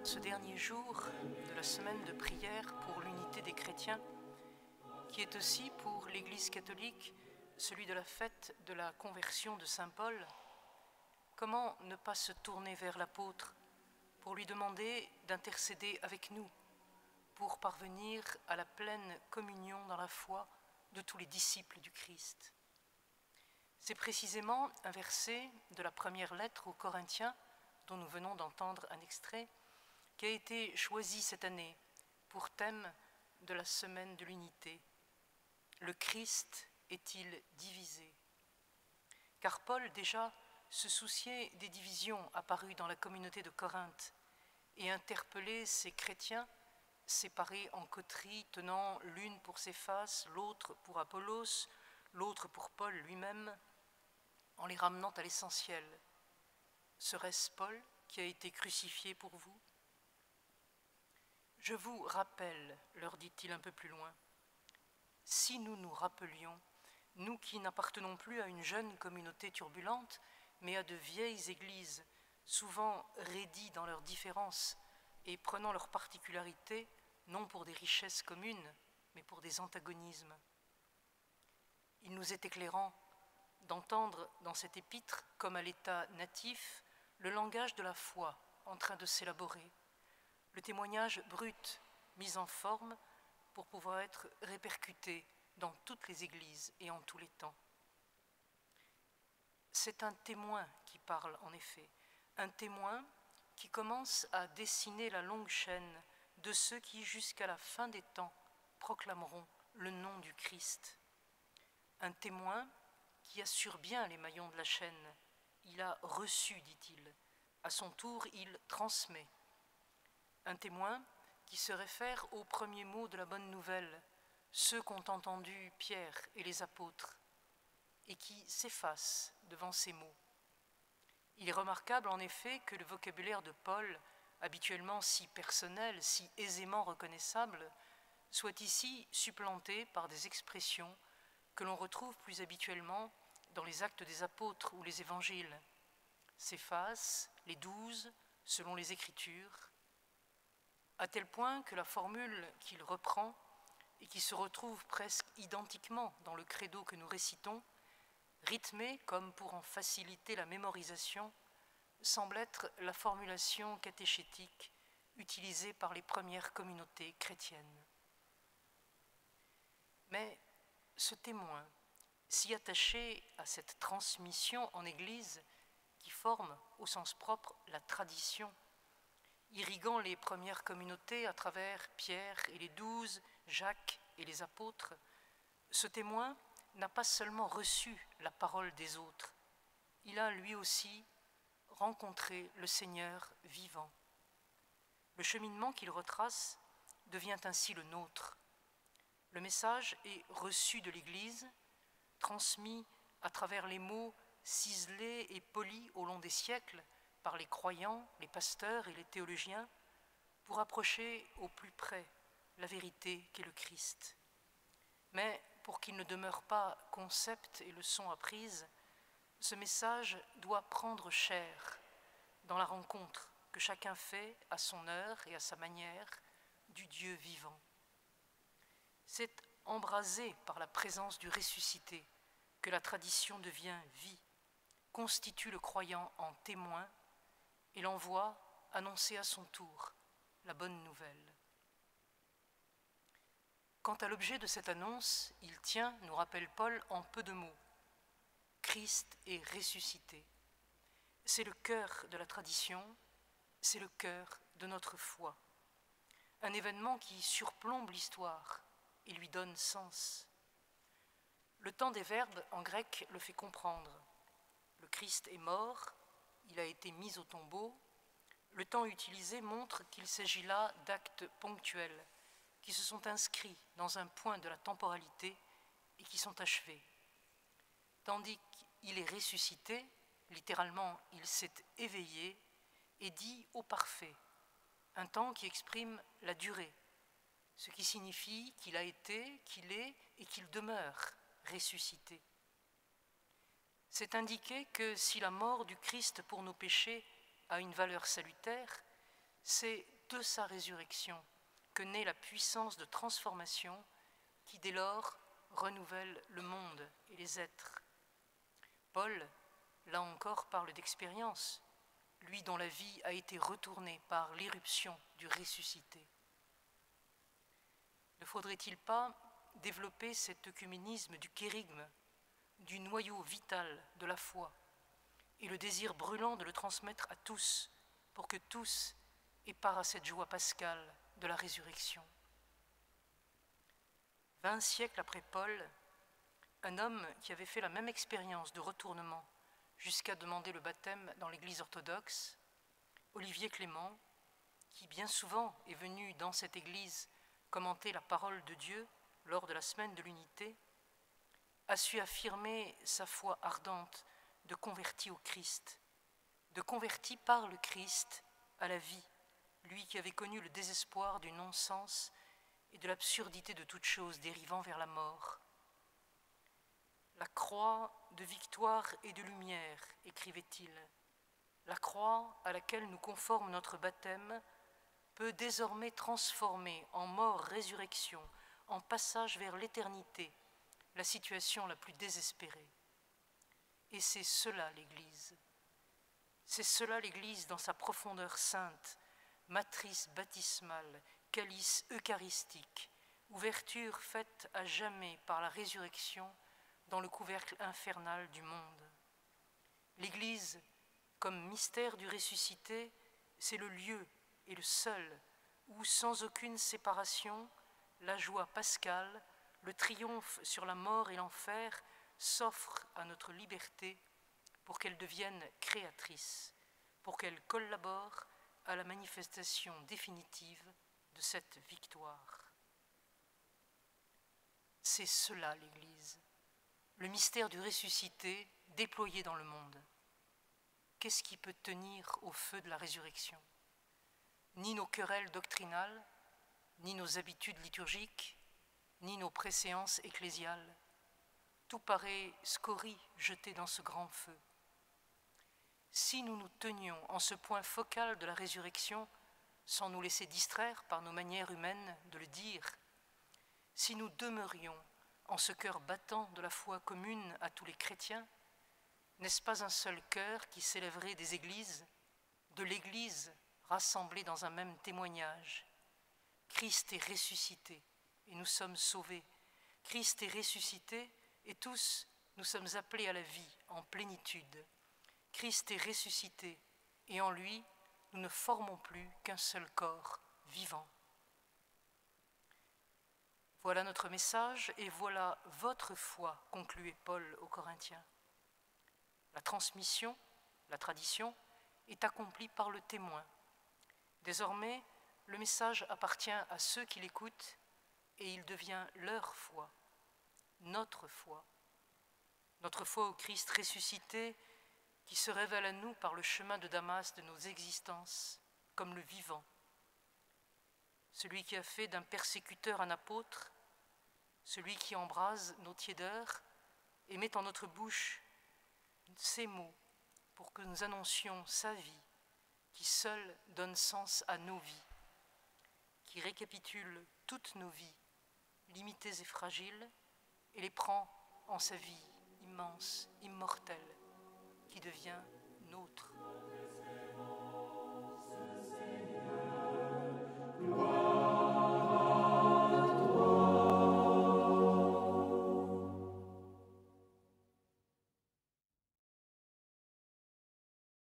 Ce dernier jour de la semaine de prière pour l'unité des chrétiens, qui est aussi pour l'Église catholique celui de la fête de la conversion de Saint Paul, comment ne pas se tourner vers l'apôtre pour lui demander d'intercéder avec nous, pour parvenir à la pleine communion dans la foi de tous les disciples du Christ. C'est précisément un verset de la première lettre aux Corinthiens, dont nous venons d'entendre un extrait, qui a été choisi cette année pour thème de la semaine de l'unité. Le Christ est-il divisé? Car Paul déjà se souciait des divisions apparues dans la communauté de Corinthe et interpellait ces chrétiens séparés en coteries, tenant l'une pour Céphas, l'autre pour Apollos, l'autre pour Paul lui-même, en les ramenant à l'essentiel. Serait-ce Paul qui a été crucifié pour vous? Je vous rappelle, leur dit-il un peu plus loin, si nous nous rappelions, nous qui n'appartenons plus à une jeune communauté turbulente, mais à de vieilles églises, souvent raidies dans leurs différences et prenant leurs particularités, non pour des richesses communes, mais pour des antagonismes. Il nous est éclairant d'entendre dans cet épître, comme à l'état natif, le langage de la foi en train de s'élaborer, le témoignage brut, mis en forme pour pouvoir être répercuté dans toutes les églises et en tous les temps. C'est un témoin qui parle en effet, un témoin qui commence à dessiner la longue chaîne de ceux qui, jusqu'à la fin des temps, proclameront le nom du Christ. Un témoin qui assure bien les maillons de la chaîne. Il a reçu, dit-il. À son tour, il transmet. Un témoin qui se réfère aux premiers mots de la bonne nouvelle, ceux qu'ont entendu Pierre et les apôtres, et qui s'efface devant ces mots. Il est remarquable en effet que le vocabulaire de Paul, habituellement si personnel, si aisément reconnaissable, soit ici supplanté par des expressions que l'on retrouve plus habituellement dans les actes des apôtres ou les évangiles. Céphas, les 12, selon les Écritures, à tel point que la formule qu'il reprend et qui se retrouve presque identiquement dans le credo que nous récitons, rythmée comme pour en faciliter la mémorisation, semble être la formulation catéchétique utilisée par les premières communautés chrétiennes. Mais ce témoin, si attaché à cette transmission en Église qui forme au sens propre la tradition, irriguant les premières communautés à travers Pierre et les 12, Jacques et les apôtres, ce témoin n'a pas seulement reçu la parole des autres, il a lui aussi rencontré le Seigneur vivant. Le cheminement qu'il retrace devient ainsi le nôtre. Le message est reçu de l'Église, transmis à travers les mots ciselés et polis au long des siècles par les croyants, les pasteurs et les théologiens, pour approcher au plus près la vérité qu'est le Christ. Mais pour qu'il ne demeure pas concept et leçon apprise, ce message doit prendre chair dans la rencontre que chacun fait à son heure et à sa manière du Dieu vivant. C'est embrasé par la présence du ressuscité que la tradition devient vie, constitue le croyant en témoin et l'envoie annoncer à son tour la bonne nouvelle. Quant à l'objet de cette annonce, il tient, nous rappelle Paul, en peu de mots. Christ est ressuscité. C'est le cœur de la tradition, c'est le cœur de notre foi. Un événement qui surplombe l'histoire et lui donne sens. Le temps des verbes en grec le fait comprendre. Le Christ est mort, il a été mis au tombeau. Le temps utilisé montre qu'il s'agit là d'actes ponctuels, qui se sont inscrits dans un point de la temporalité et qui sont achevés. Tandis qu'il est ressuscité, littéralement il s'est éveillé et dit au parfait, un temps qui exprime la durée, ce qui signifie qu'il a été, qu'il est et qu'il demeure ressuscité. C'est indiquer que si la mort du Christ pour nos péchés a une valeur salutaire, c'est de sa résurrection que naît la puissance de transformation qui dès lors renouvelle le monde et les êtres. Paul, là encore, parle d'expérience, lui dont la vie a été retournée par l'irruption du ressuscité. Ne faudrait-il pas développer cet œcuménisme du kérygme, du noyau vital de la foi, et le désir brûlant de le transmettre à tous, pour que tous aient part à cette joie pascale de la résurrection. 20 siècles après Paul, un homme qui avait fait la même expérience de retournement jusqu'à demander le baptême dans l'Église orthodoxe, Olivier Clément, qui bien souvent est venu dans cette Église commenter la parole de Dieu lors de la semaine de l'unité, a su affirmer sa foi ardente de converti au Christ, de converti par le Christ à la vie, lui qui avait connu le désespoir du non-sens et de l'absurdité de toute chose dérivant vers la mort. La croix de victoire et de lumière, écrivait-il, la croix à laquelle nous conforme notre baptême peut désormais transformer en mort-résurrection, en passage vers l'éternité, la situation la plus désespérée. Et c'est cela l'Église. C'est cela l'Église dans sa profondeur sainte, matrice baptismale, calice eucharistique, ouverture faite à jamais par la résurrection dans le couvercle infernal du monde. L'Église, comme mystère du ressuscité, c'est le lieu et le seul où, sans aucune séparation, la joie pascale, le triomphe sur la mort et l'enfer s'offrent à notre liberté pour qu'elle devienne créatrice, pour qu'elle collabore à la manifestation définitive de cette victoire. C'est cela l'Église, le mystère du ressuscité déployé dans le monde. Qu'est-ce qui peut tenir au feu de la résurrection? Ni nos querelles doctrinales, ni nos habitudes liturgiques, ni nos préséances ecclésiales. Tout paraît scorie jeté dans ce grand feu. Si nous nous tenions en ce point focal de la résurrection, sans nous laisser distraire par nos manières humaines de le dire, si nous demeurions en ce cœur battant de la foi commune à tous les chrétiens, n'est-ce pas un seul cœur qui s'élèverait des églises, de l'Église rassemblée dans un même témoignage? Christ est ressuscité et nous sommes sauvés. Christ est ressuscité et tous nous sommes appelés à la vie en plénitude. Christ est ressuscité et en lui nous ne formons plus qu'un seul corps vivant. Voilà notre message et voilà votre foi, concluait Paul aux Corinthiens. La transmission, la tradition, est accomplie par le témoin. Désormais, le message appartient à ceux qui l'écoutent et il devient leur foi, notre foi. Notre foi au Christ ressuscité qui se révèle à nous par le chemin de Damas de nos existences, comme le vivant. Celui qui a fait d'un persécuteur un apôtre, celui qui embrase nos tiédeurs et met en notre bouche ces mots pour que nous annoncions sa vie, qui seule donne sens à nos vies, qui récapitule toutes nos vies, limitées et fragiles, et les prend en sa vie immense, immortelle, qui devient nôtre.